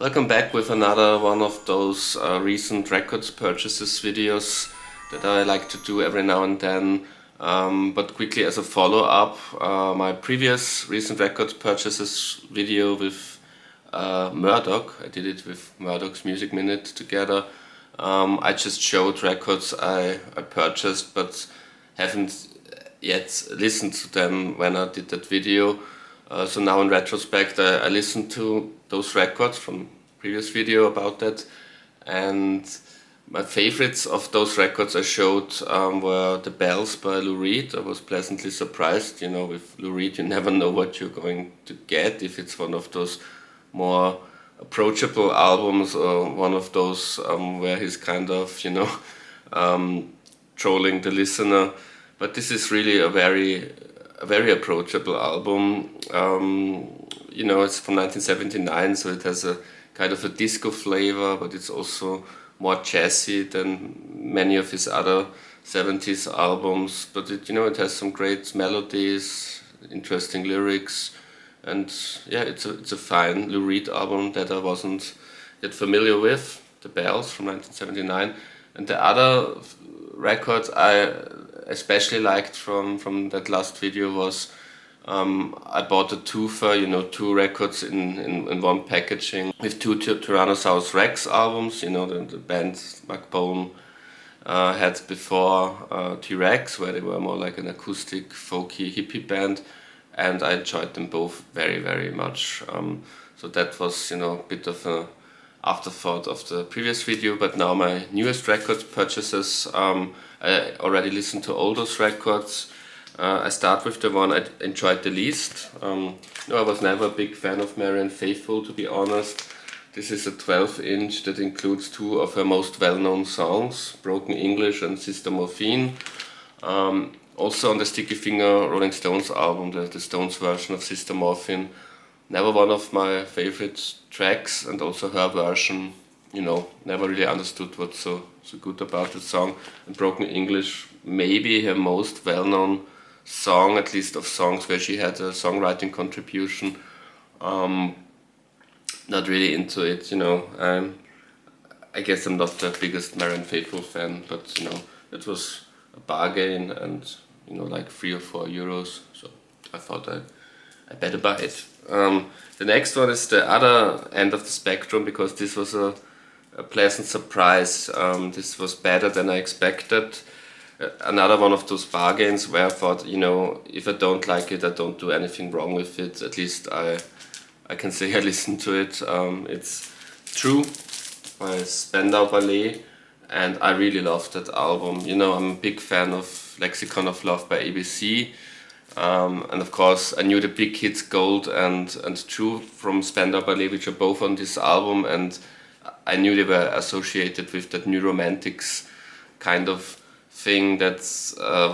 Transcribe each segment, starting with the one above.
Welcome back with another one of those recent records purchases videos that I like to do every now and then. But quickly as a follow-up, my previous recent records purchases video with Murdoch, I did it with Murdoch's Music Minute together. I just showed records I purchased but haven't yet listened to them when I did that video. So now in retrospect I listened to those records from previous video about that, and my favorites of those records I showed were The Bells by Lou Reed. I was pleasantly surprised, you know, with Lou Reed you never know what you're going to get, if it's one of those more approachable albums or one of those where he's kind of, you know, trolling the listener. But this is really a very approachable album. You know, it's from 1979, so it has a kind of a disco flavor, but it's also more jazzy than many of his other 70s albums. But it, you know, it has some great melodies, interesting lyrics, and yeah, it's a fine Lou Reed album that I wasn't yet familiar with. The Bells from 1979, and the other record I especially liked from that last video was I bought a twofer, you know, two records in one packaging with two Tyrannosaurus Rex albums, you know, the band Mark Bowen had before T-Rex, where they were more like an acoustic, folky, hippie band, and I enjoyed them both very much. So that was, you know, a bit of an afterthought of the previous video, but now my newest record purchases, I already listened to all those records. I start with the one I enjoyed the least. No, I was never a big fan of Marianne Faithfull, to be honest. This is a 12-inch that includes two of her most well-known songs, Broken English and Sister Morphine. Also on the Sticky Finger Rolling Stones album, the Stones version of Sister Morphine. Never one of my favorite tracks, and also her version, you know, never really understood what's so good about the song. And Broken English, maybe her most well-known song, at least of songs where she had a songwriting contribution. Not really into it, you know. I guess I'm not the biggest Marianne Faithfull fan, but you know, it was a bargain and, you know, like 3 or 4 euros, so I thought I better buy it. The next one is the other end of the spectrum, because this was a pleasant surprise. This was better than I expected. Another one of those bargains where I thought, you know, if I don't like it, I don't do anything wrong with it. At least I can say I listened to it. It's True by Spandau Ballet, and I really loved that album. You know, I'm a big fan of Lexicon of Love by ABC. And of course I knew the big hits Gold and True from Spandau Ballet, which are both on this album, and I knew they were associated with that New Romantics kind of thing that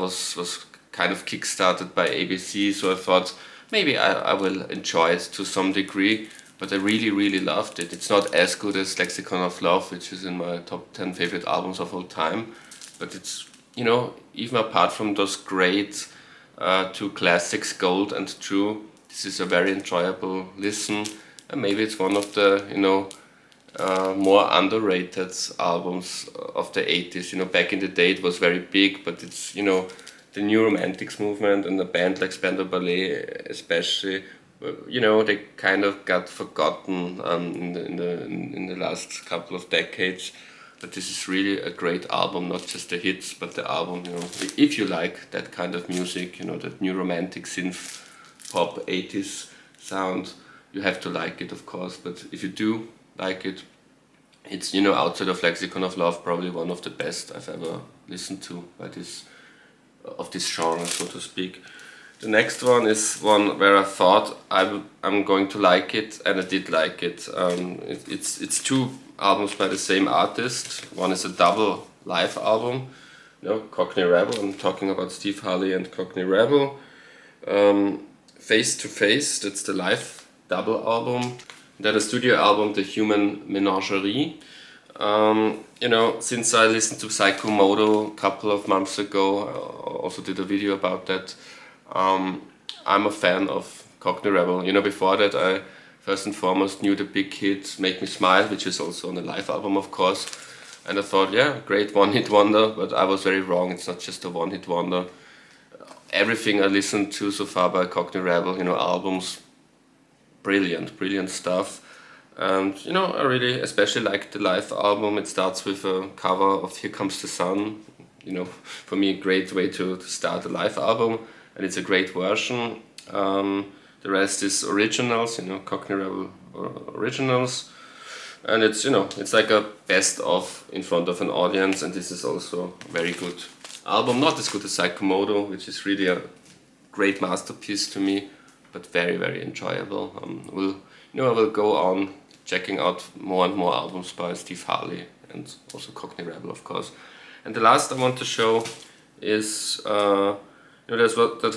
was kind of kick-started by ABC, so I thought maybe I will enjoy it to some degree, but I really loved it. It's not as good as Lexicon of Love, which is in my top 10 favorite albums of all time, but it's, you know, even apart from those great two classics, Gold and True, this is a very enjoyable listen, and maybe it's one of the, you know, more underrated albums of the 80s. You know, back in the day it was very big, but it's, you know, the New Romantics movement and a band like Spandau Ballet especially, you know, they kind of got forgotten in the last couple of decades. But this is really a great album, not just the hits, but the album, you know, if you like that kind of music, you know, that New Romantic synth pop 80s sound, you have to like it, of course. But if you do like it, it's, you know, outside of Lexicon of Love, probably one of the best I've ever listened to by this genre, so to speak. The next one is one where I thought I'm going to like it, and I did like it. It's two albums by the same artist. One is a double live album, you know, Cockney Rebel. I'm talking about Steve Harley and Cockney Rebel. Face to Face, that's the live double album. Then a studio album, The Human Menagerie. You know, since I listened to Psycho Modo a couple of months ago, I also did a video about that. I'm a fan of Cockney Rebel. You know, before that I first and foremost knew the big hit Make Me Smile, which is also on the live album, of course. And I thought, yeah, great one-hit wonder, but I was very wrong. It's not just a one-hit wonder. Everything I listened to so far by Cockney Rebel, albums, brilliant stuff. And I really especially like the live album. It starts with a cover of Here Comes the Sun. For me, a great way to start a live album, and it's a great version. The rest is originals, Cockney Rebel originals, and it's like a best of in front of an audience. And this is also a very good album, not as good as Psychomodo, which is really a great masterpiece to me, but very enjoyable. I will go on checking out more and more albums by Steve Harley and also Cockney Rebel, of course. And the last I want to show is that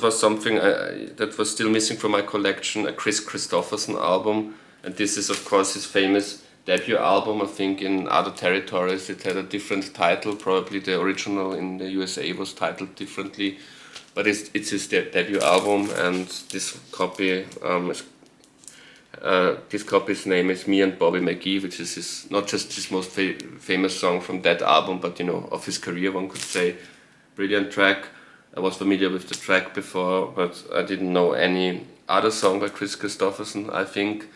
was something that was still missing from my collection, a Kristofferson album, and this is of course his famous debut album. I think in other territories it had a different title. Probably the original in the USA was titled differently, but it's his debut album, and this copy's name is Me and Bobby McGee, which is not just his most famous song from that album, but of his career, one could say. Brilliant track. I was familiar with the track before, but I didn't know any other song by Kristofferson, I think.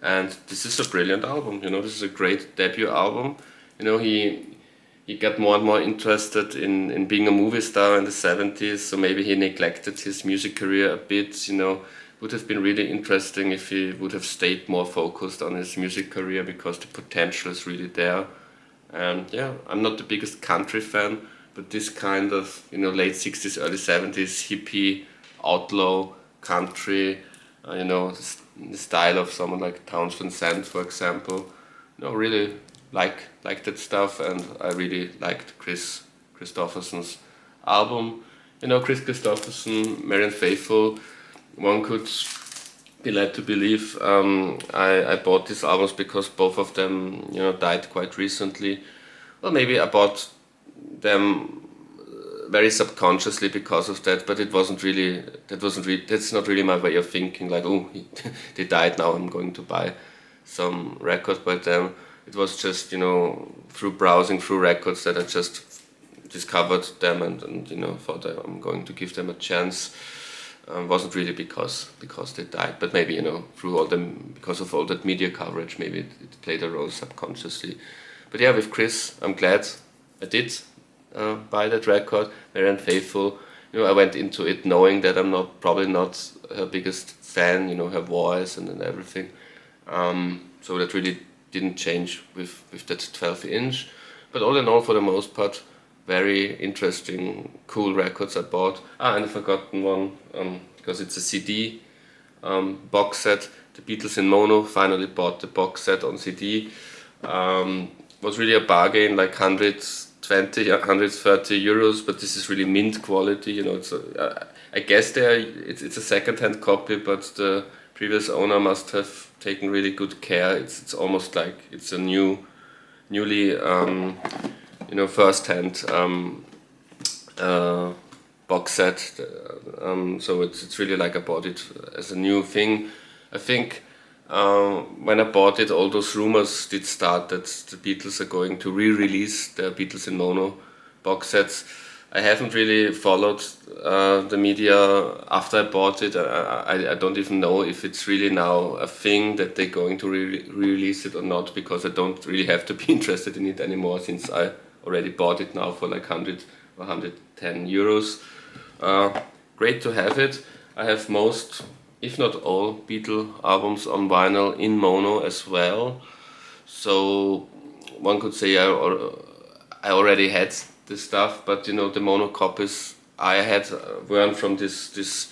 And this is a brilliant album. This is a great debut album. He got more and more interested in being a movie star in the 70s, so maybe he neglected his music career a bit. Would have been really interesting if he would have stayed more focused on his music career, because the potential is really there. And yeah, I'm not the biggest country fan, but this kind of late 60s, early 70s hippie, outlaw country, the style of someone like Townes Van Sant, for example, really like that stuff, and I really liked Kristofferson's album. Chris Kristofferson, Marianne Faithfull. One could be led to believe I bought these albums because both of them died quite recently. Well, maybe I bought them very subconsciously because of that, but that's not really my way of thinking, like, oh, they died, now I'm going to buy some record by them. It was just through browsing through records that I just discovered them and thought I'm going to give them a chance. Wasn't really because they died, but maybe because of all that media coverage, maybe it played a role subconsciously. But yeah, with Chris, I'm glad I did buy that record. Marianne Faithfull, I went into it knowing that I'm probably not her biggest fan, her voice and everything. So that really didn't change with that 12-inch. But all in all, for the most part, very interesting, cool records I bought. And I've forgotten one, because it's a CD box set. The Beatles in mono. Finally bought the box set on CD. Was really a bargain, like 120, 130 euros, but this is really mint quality. I guess it's a second-hand copy, but the previous owner must have taken really good care. It's almost like it's a newly first-hand box set, so it's really like I bought it as a new thing. I think when I bought it, all those rumors did start that the Beatles are going to re-release their Beatles in mono box sets. I haven't really followed the media after I bought it. I don't even know if it's really now a thing that they're going to re-release it or not, because I don't really have to be interested in it anymore, since I already bought it now for like 100 or 110 euros. Great to have it. I have most, if not all, Beatle albums on vinyl in mono as well. So one could say I already had this stuff, but the mono copies I had weren't from this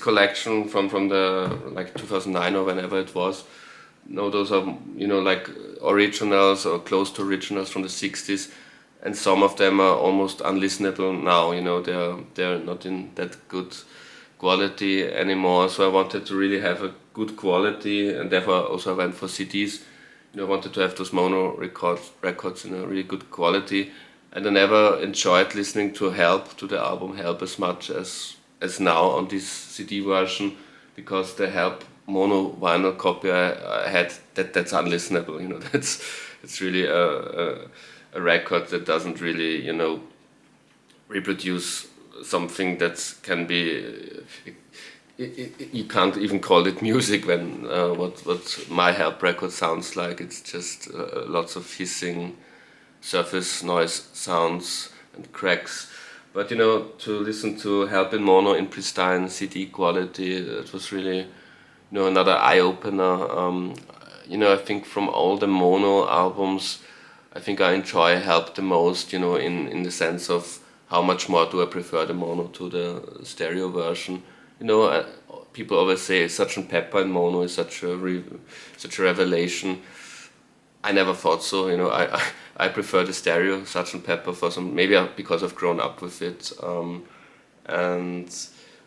collection from the like 2009 or whenever it was. No, those are like originals or close to originals from the 60s, and some of them are almost unlistenable now. They're not in that good quality anymore. So I wanted to really have a good quality, and therefore also I went for CDs. I wanted to have those mono records in a really good quality, and I never enjoyed listening to the album Help as much as now on this CD version, because the Help mono vinyl copy I had, that's unlistenable. You know, it's really a record that doesn't really, you know, reproduce something that can be. You can't even call it music when what my Help record sounds like. It's just lots of hissing, surface noise sounds and cracks. But you know, to listen to Help in mono in pristine CD quality, it was really, you know, another eye opener. You know, I think from all the mono albums, I think I enjoy Help the most. You know, in the sense of how much more do I prefer the mono to the stereo version. You know, people always say Sgt. Pepper in mono is such a revelation. I never thought so. You know, I prefer the stereo Sgt. Pepper for some, maybe because I've grown up with it. And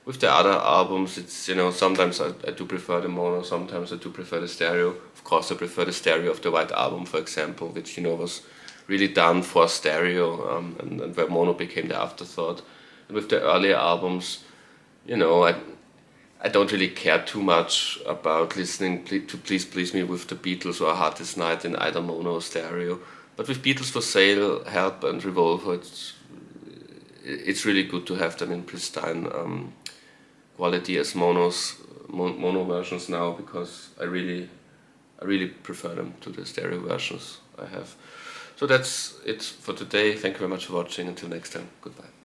with the other albums, it's, you know, sometimes I do prefer the mono, sometimes I do prefer the stereo. Of course, I prefer the stereo of the White Album, for example, which, you know, was really done for stereo, and where mono became the afterthought. And with the earlier albums, you know, I don't really care too much about listening to Please Please Me with the Beatles or Hardest Night in either mono or stereo. But with Beatles for Sale, Help and Revolver, it's really good to have them in pristine quality as mono versions now, because I really prefer them to the stereo versions I have. So that's it for today. Thank you very much for watching. Until next time, goodbye.